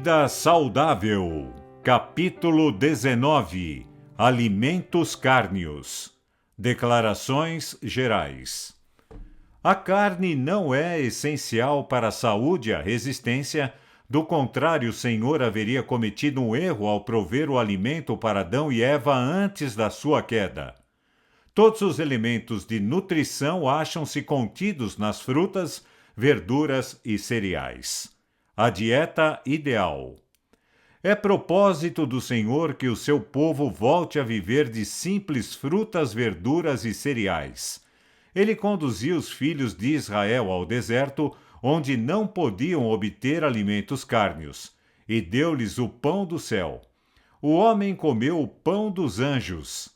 Vida Saudável, capítulo 19, Alimentos Cárneos. Declarações gerais. A carne não é essencial para a saúde e a resistência, do contrário, o Senhor haveria cometido um erro ao prover o alimento para Adão e Eva antes da sua queda. Todos os elementos de nutrição acham-se contidos nas frutas, verduras e cereais. A dieta ideal. É propósito do Senhor que o seu povo volte a viver de simples frutas, verduras e cereais. Ele conduziu os filhos de Israel ao deserto, onde não podiam obter alimentos cárneos, e deu-lhes o pão do céu. O homem comeu o pão dos anjos.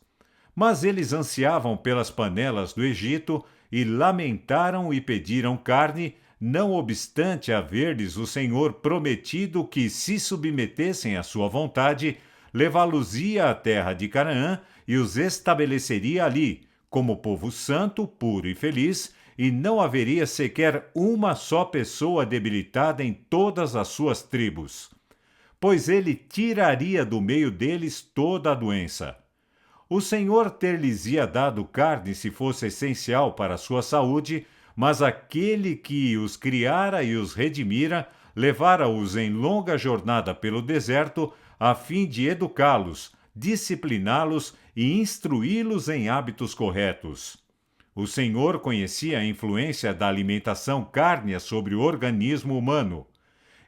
Mas eles ansiavam pelas panelas do Egito e lamentaram e pediram carne, não obstante haver-lhes o Senhor prometido que, se submetessem à sua vontade, levá-los-ia à terra de Canaã e os estabeleceria ali, como povo santo, puro e feliz, e não haveria sequer uma só pessoa debilitada em todas as suas tribos. Pois ele tiraria do meio deles toda a doença. O Senhor ter-lhes-ia dado carne se fosse essencial para a sua saúde, mas aquele que os criara e os redimira, levara-os em longa jornada pelo deserto, a fim de educá-los, discipliná-los e instruí-los em hábitos corretos. O Senhor conhecia a influência da alimentação cárnea sobre o organismo humano.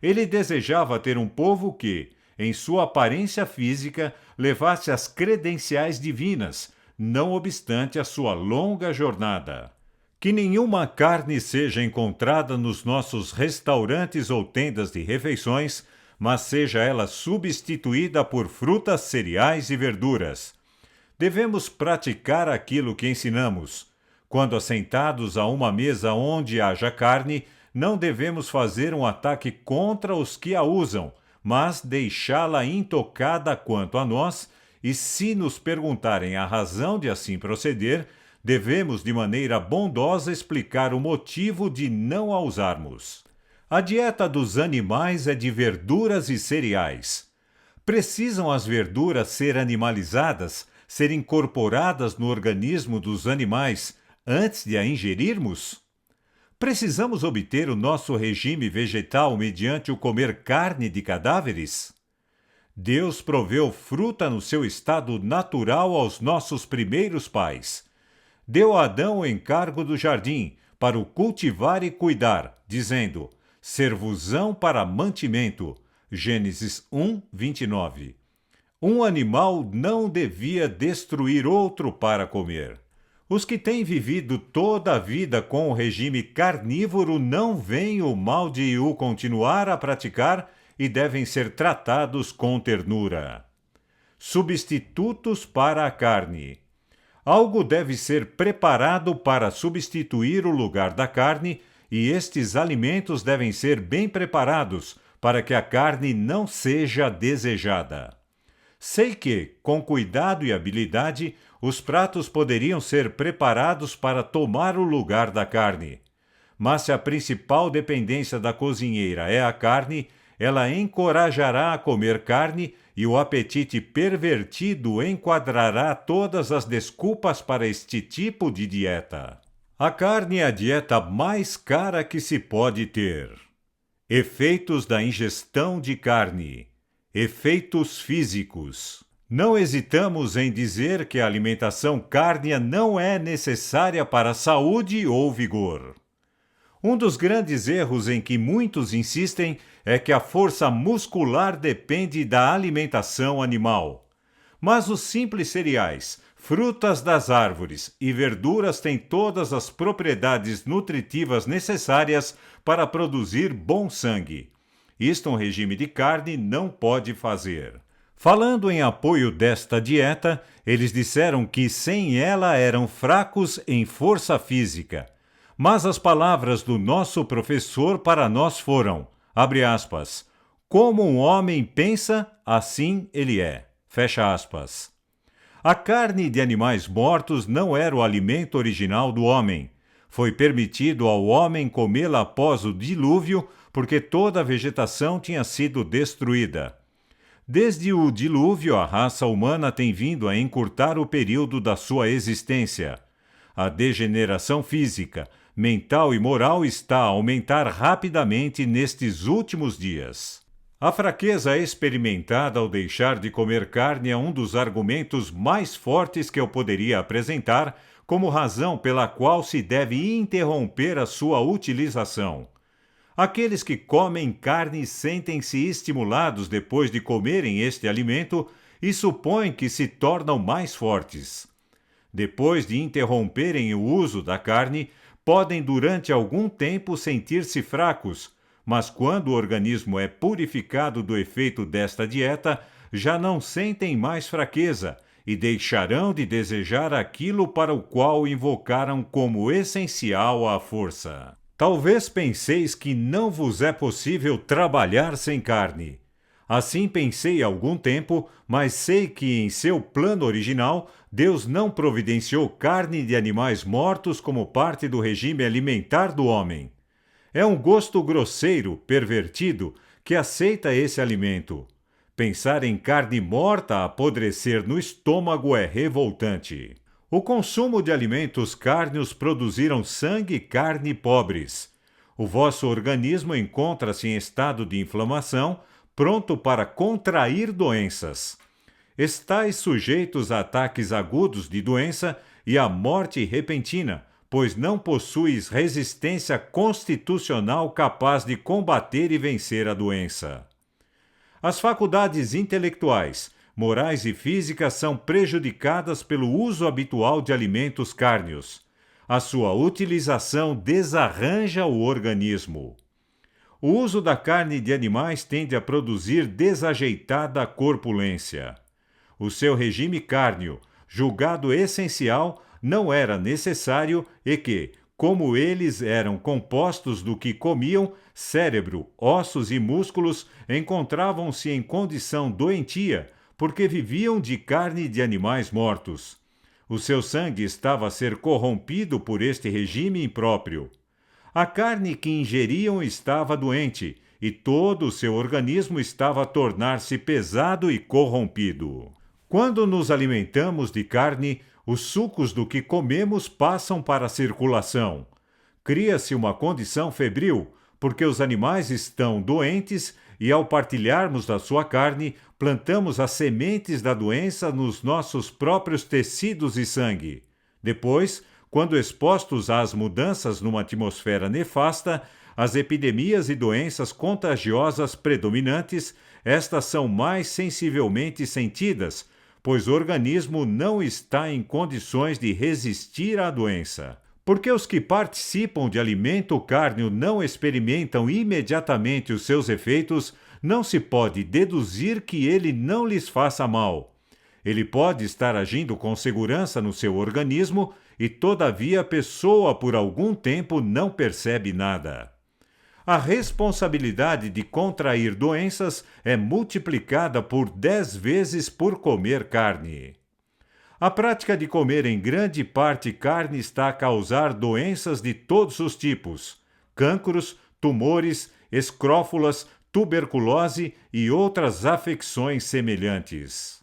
Ele desejava ter um povo que, em sua aparência física, levasse as credenciais divinas, não obstante a sua longa jornada. Que nenhuma carne seja encontrada nos nossos restaurantes ou tendas de refeições, mas seja ela substituída por frutas, cereais e verduras. Devemos praticar aquilo que ensinamos. Quando assentados a uma mesa onde haja carne, não devemos fazer um ataque contra os que a usam, mas deixá-la intocada quanto a nós, e se nos perguntarem a razão de assim proceder, devemos de maneira bondosa explicar o motivo de não a usarmos. A dieta dos animais é de verduras e cereais. Precisam as verduras ser animalizadas, ser incorporadas no organismo dos animais antes de a ingerirmos? Precisamos obter o nosso regime vegetal mediante o comer carne de cadáveres? Deus proveu fruta no seu estado natural aos nossos primeiros pais. Deu a Adão o encargo do jardim, para o cultivar e cuidar, dizendo: servosão para mantimento. Gênesis 1, 29. Um animal não devia destruir outro para comer. Os que têm vivido toda a vida com o regime carnívoro não veem o mal de o continuar a praticar e devem ser tratados com ternura. Substitutos para a carne. Algo deve ser preparado para substituir o lugar da carne, e estes alimentos devem ser bem preparados para que a carne não seja desejada. Sei que, com cuidado e habilidade, os pratos poderiam ser preparados para tomar o lugar da carne. Mas se a principal dependência da cozinheira é a carne, ela encorajará a comer carne e o apetite pervertido enquadrará todas as desculpas para este tipo de dieta. A carne é a dieta mais cara que se pode ter. Efeitos da ingestão de carne. Efeitos físicos. Não hesitamos em dizer que a alimentação cárnea não é necessária para a saúde ou vigor. Um dos grandes erros em que muitos insistem é que a força muscular depende da alimentação animal. Mas os simples cereais, frutas das árvores e verduras têm todas as propriedades nutritivas necessárias para produzir bom sangue. Isto um regime de carne não pode fazer. Falando em apoio desta dieta, eles disseram que sem ela eram fracos em força física. Mas as palavras do nosso professor para nós foram, abre aspas, como um homem pensa, assim ele é, fecha aspas. A carne de animais mortos não era o alimento original do homem. Foi permitido ao homem comê-la após o dilúvio, porque toda a vegetação tinha sido destruída. Desde o dilúvio, a raça humana tem vindo a encurtar o período da sua existência. A degeneração física, mental e moral está a aumentar rapidamente nestes últimos dias. A fraqueza experimentada ao deixar de comer carne é um dos argumentos mais fortes que eu poderia apresentar como razão pela qual se deve interromper a sua utilização. Aqueles que comem carne sentem-se estimulados depois de comerem este alimento e supõem que se tornam mais fortes. Depois de interromperem o uso da carne, podem durante algum tempo sentir-se fracos, mas quando o organismo é purificado do efeito desta dieta, já não sentem mais fraqueza e deixarão de desejar aquilo para o qual invocaram como essencial à força. Talvez penseis que não vos é possível trabalhar sem carne. Assim pensei há algum tempo, mas sei que em seu plano original, Deus não providenciou carne de animais mortos como parte do regime alimentar do homem. É um gosto grosseiro, pervertido, que aceita esse alimento. Pensar em carne morta apodrecer no estômago é revoltante. O consumo de alimentos cárneos produziram sangue e carne pobres. O vosso organismo encontra-se em estado de inflamação, pronto para contrair doenças. Estais sujeitos a ataques agudos de doença e à morte repentina, pois não possuis resistência constitucional capaz de combater e vencer a doença. As faculdades intelectuais, morais e físicas são prejudicadas pelo uso habitual de alimentos cárneos. A sua utilização desarranja o organismo. O uso da carne de animais tende a produzir desajeitada corpulência. O seu regime cárneo, julgado essencial, não era necessário e que, como eles eram compostos do que comiam, cérebro, ossos e músculos encontravam-se em condição doentia, porque viviam de carne de animais mortos. O seu sangue estava a ser corrompido por este regime impróprio. A carne que ingeriam estava doente, e todo o seu organismo estava a tornar-se pesado e corrompido. Quando nos alimentamos de carne, os sucos do que comemos passam para a circulação. Cria-se uma condição febril, porque os animais estão doentes e, ao partilharmos da sua carne, plantamos as sementes da doença nos nossos próprios tecidos e sangue. Depois, quando expostos às mudanças numa atmosfera nefasta, as epidemias e doenças contagiosas predominantes, estas são mais sensivelmente sentidas, pois o organismo não está em condições de resistir à doença. Porque os que participam de alimento cárneo não experimentam imediatamente os seus efeitos, não se pode deduzir que ele não lhes faça mal. Ele pode estar agindo com segurança no seu organismo e, todavia, a pessoa por algum tempo não percebe nada. A responsabilidade de contrair doenças é multiplicada por 10 vezes por comer carne. A prática de comer em grande parte carne está a causar doenças de todos os tipos: cancros, tumores, escrófulas, tuberculose e outras afecções semelhantes.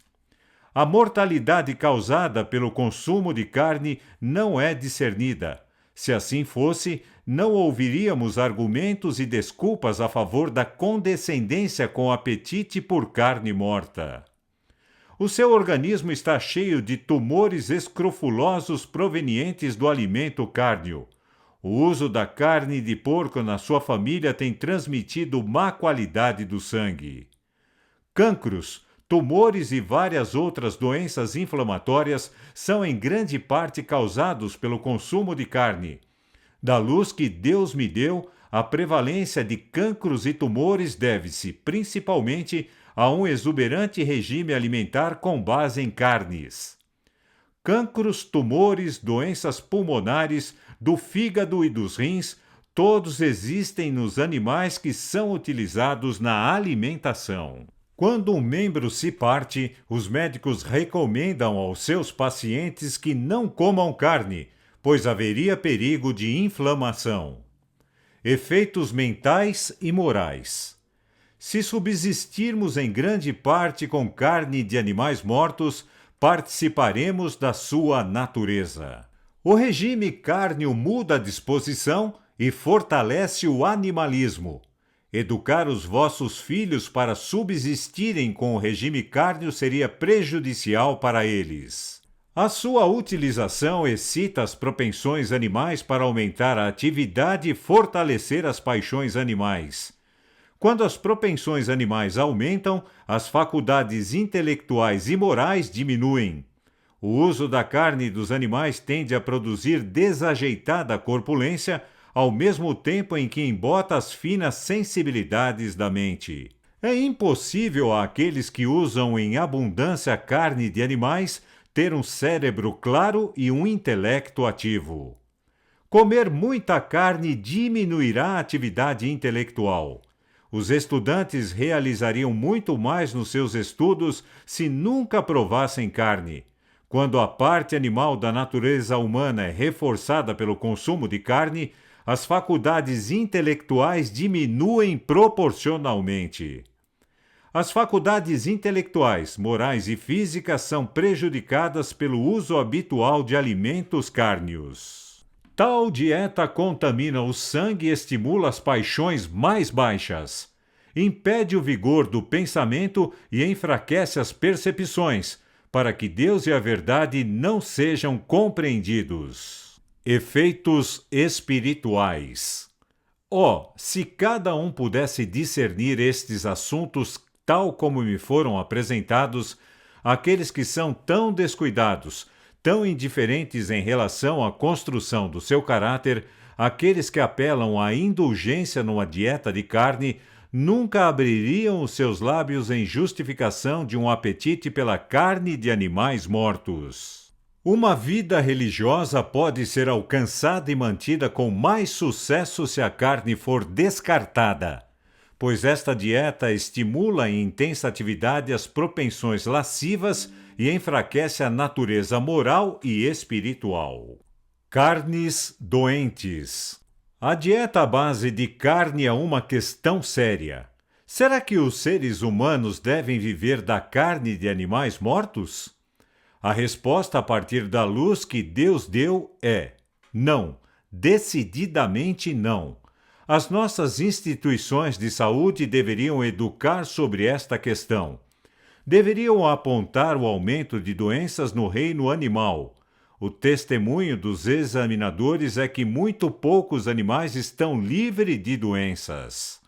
A mortalidade causada pelo consumo de carne não é discernida. Se assim fosse, não ouviríamos argumentos e desculpas a favor da condescendência com o apetite por carne morta. O seu organismo está cheio de tumores escrofulosos provenientes do alimento cárneo. O uso da carne de porco na sua família tem transmitido má qualidade do sangue. Cancros, tumores e várias outras doenças inflamatórias são em grande parte causados pelo consumo de carne. Da luz que Deus me deu, a prevalência de cancros e tumores deve-se, principalmente, a um exuberante regime alimentar com base em carnes. Cancros, tumores, doenças pulmonares, do fígado e dos rins, todos existem nos animais que são utilizados na alimentação. Quando um membro se parte, os médicos recomendam aos seus pacientes que não comam carne, pois haveria perigo de inflamação. efeitos mentais e morais. Se subsistirmos em grande parte com carne de animais mortos, participaremos da sua natureza. O regime cárneo muda a disposição e fortalece o animalismo. Educar os vossos filhos para subsistirem com o regime cárneo seria prejudicial para eles. A sua utilização excita as propensões animais para aumentar a atividade e fortalecer as paixões animais. Quando as propensões animais aumentam, as faculdades intelectuais e morais diminuem. O uso da carne dos animais tende a produzir desajeitada corpulência, ao mesmo tempo em que embota as finas sensibilidades da mente. É impossível àqueles que usam em abundância carne de animais ter um cérebro claro e um intelecto ativo. Comer muita carne diminuirá a atividade intelectual. Os estudantes realizariam muito mais nos seus estudos se nunca provassem carne. Quando a parte animal da natureza humana é reforçada pelo consumo de carne, as faculdades intelectuais diminuem proporcionalmente. As faculdades intelectuais, morais e físicas são prejudicadas pelo uso habitual de alimentos cárneos. Tal dieta contamina o sangue e estimula as paixões mais baixas. Impede o vigor do pensamento e enfraquece as percepções, para que Deus e a verdade não sejam compreendidos. Efeitos espirituais. Se cada um pudesse discernir estes assuntos tal como me foram apresentados, aqueles que são tão descuidados, tão indiferentes em relação à construção do seu caráter, aqueles que apelam à indulgência numa dieta de carne, nunca abririam os seus lábios em justificação de um apetite pela carne de animais mortos. Uma vida religiosa pode ser alcançada e mantida com mais sucesso se a carne for descartada, pois esta dieta estimula em intensa atividade as propensões lascivas e enfraquece a natureza moral e espiritual. Carnes doentes. A dieta à base de carne é uma questão séria. Será que os seres humanos devem viver da carne de animais mortos? A resposta a partir da luz que Deus deu é não, decididamente não. As nossas instituições de saúde deveriam educar sobre esta questão. Deveriam apontar o aumento de doenças no reino animal. O testemunho dos examinadores é que muito poucos animais estão livres de doenças.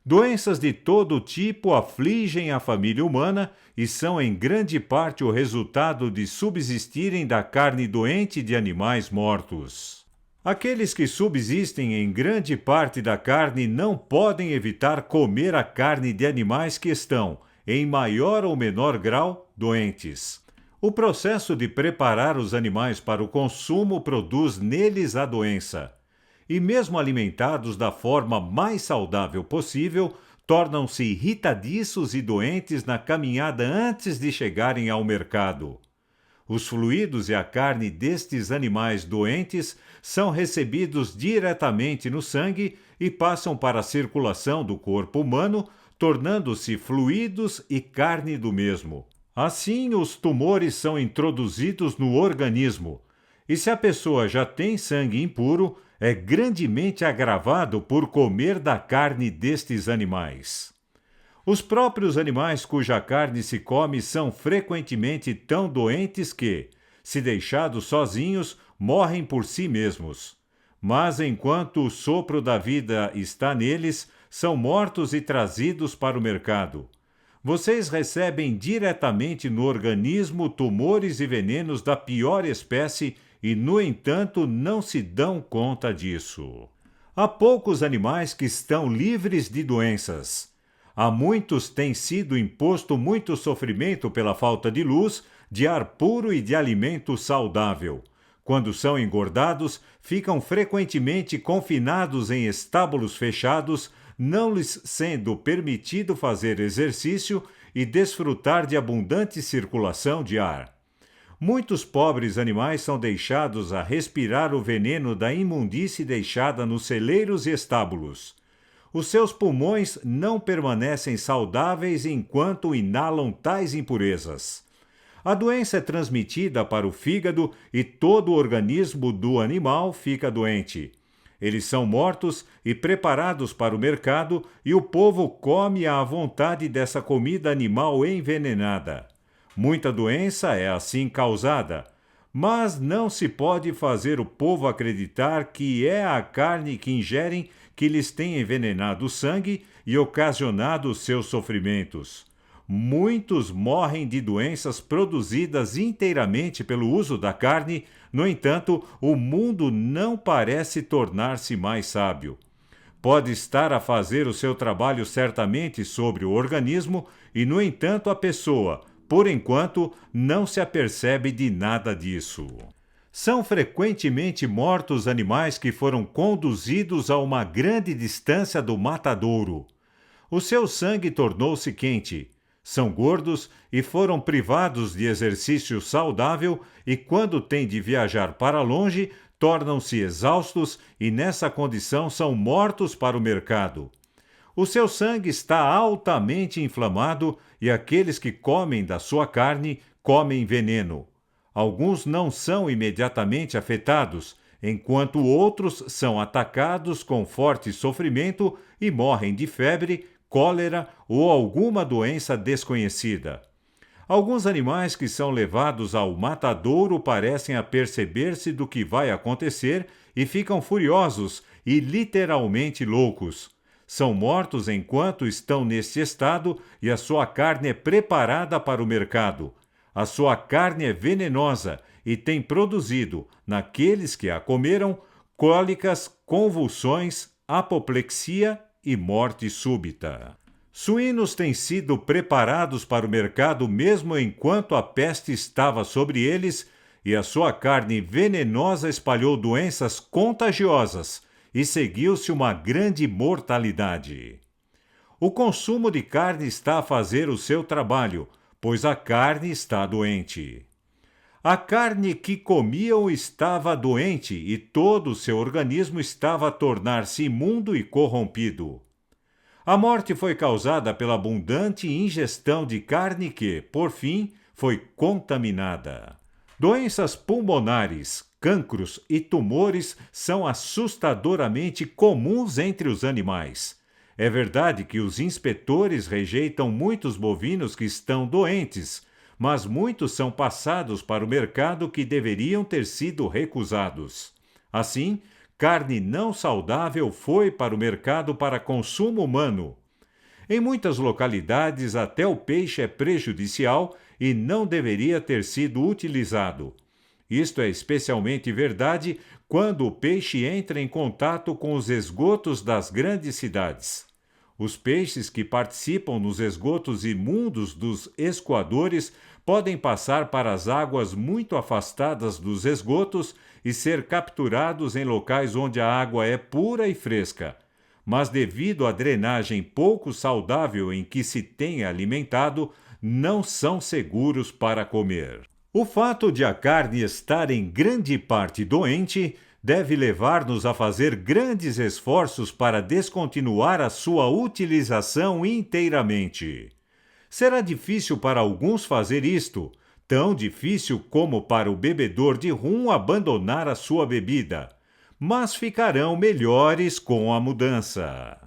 Doenças de todo tipo afligem a família humana e são em grande parte o resultado de subsistirem da carne doente de animais mortos. Aqueles que subsistem em grande parte da carne não podem evitar comer a carne de animais que estão, em maior ou menor grau, doentes. O processo de preparar os animais para o consumo produz neles a doença. E mesmo alimentados da forma mais saudável possível, tornam-se irritadiços e doentes na caminhada antes de chegarem ao mercado. Os fluidos e a carne destes animais doentes são recebidos diretamente no sangue e passam para a circulação do corpo humano, tornando-se fluidos e carne do mesmo. Assim, os tumores são introduzidos no organismo, e se a pessoa já tem sangue impuro, é grandemente agravado por comer da carne destes animais. Os próprios animais cuja carne se come são frequentemente tão doentes que, se deixados sozinhos, morrem por si mesmos. Mas enquanto o sopro da vida está neles, são mortos e trazidos para o mercado. Vocês recebem diretamente no organismo tumores e venenos da pior espécie e, no entanto, não se dão conta disso. Há poucos animais que estão livres de doenças. A muitos tem sido imposto muito sofrimento pela falta de luz, de ar puro e de alimento saudável. Quando são engordados, ficam frequentemente confinados em estábulos fechados, não lhes sendo permitido fazer exercício e desfrutar de abundante circulação de ar. Muitos pobres animais são deixados a respirar o veneno da imundície deixada nos celeiros e estábulos. Os seus pulmões não permanecem saudáveis enquanto inalam tais impurezas. A doença é transmitida para o fígado e todo o organismo do animal fica doente. Eles são mortos e preparados para o mercado e o povo come à vontade dessa comida animal envenenada. Muita doença é assim causada, mas não se pode fazer o povo acreditar que é a carne que ingerem que lhes tem envenenado o sangue e ocasionado seus sofrimentos. Muitos morrem de doenças produzidas inteiramente pelo uso da carne, no entanto, o mundo não parece tornar-se mais sábio. Pode estar a fazer o seu trabalho certamente sobre o organismo e, no entanto, a pessoa, por enquanto, não se apercebe de nada disso. São frequentemente mortos animais que foram conduzidos a uma grande distância do matadouro. O seu sangue tornou-se quente. São gordos e foram privados de exercício saudável e, quando têm de viajar para longe, tornam-se exaustos e, nessa condição, são mortos para o mercado. O seu sangue está altamente inflamado e aqueles que comem da sua carne comem veneno. Alguns não são imediatamente afetados, enquanto outros são atacados com forte sofrimento e morrem de febre, cólera ou alguma doença desconhecida. Alguns animais que são levados ao matadouro parecem aperceber-se do que vai acontecer e ficam furiosos e literalmente loucos. São mortos enquanto estão neste estado e a sua carne é preparada para o mercado. A sua carne é venenosa e tem produzido, naqueles que a comeram, cólicas, convulsões, apoplexia e morte súbita. Suínos têm sido preparados para o mercado mesmo enquanto a peste estava sobre eles, e a sua carne venenosa espalhou doenças contagiosas e seguiu-se uma grande mortalidade. O consumo de carne está a fazer o seu trabalho, pois a carne está doente. A carne que comiam estava doente e todo o seu organismo estava a tornar-se imundo e corrompido. A morte foi causada pela abundante ingestão de carne que, por fim, foi contaminada. Doenças pulmonares, cancros e tumores são assustadoramente comuns entre os animais. É verdade que os inspetores rejeitam muitos bovinos que estão doentes, mas muitos são passados para o mercado que deveriam ter sido recusados. Assim, carne não saudável foi para o mercado para consumo humano. Em muitas localidades, até o peixe é prejudicial e não deveria ter sido utilizado. Isto é especialmente verdade quando o peixe entra em contato com os esgotos das grandes cidades. Os peixes que participam nos esgotos imundos dos escoadores podem passar para as águas muito afastadas dos esgotos e ser capturados em locais onde a água é pura e fresca. Mas devido à drenagem pouco saudável em que se tem alimentado, não são seguros para comer. O fato de a carne estar em grande parte doente deve levar-nos a fazer grandes esforços para descontinuar a sua utilização inteiramente. Será difícil para alguns fazer isto, tão difícil como para o bebedor de rum abandonar a sua bebida, mas ficarão melhores com a mudança.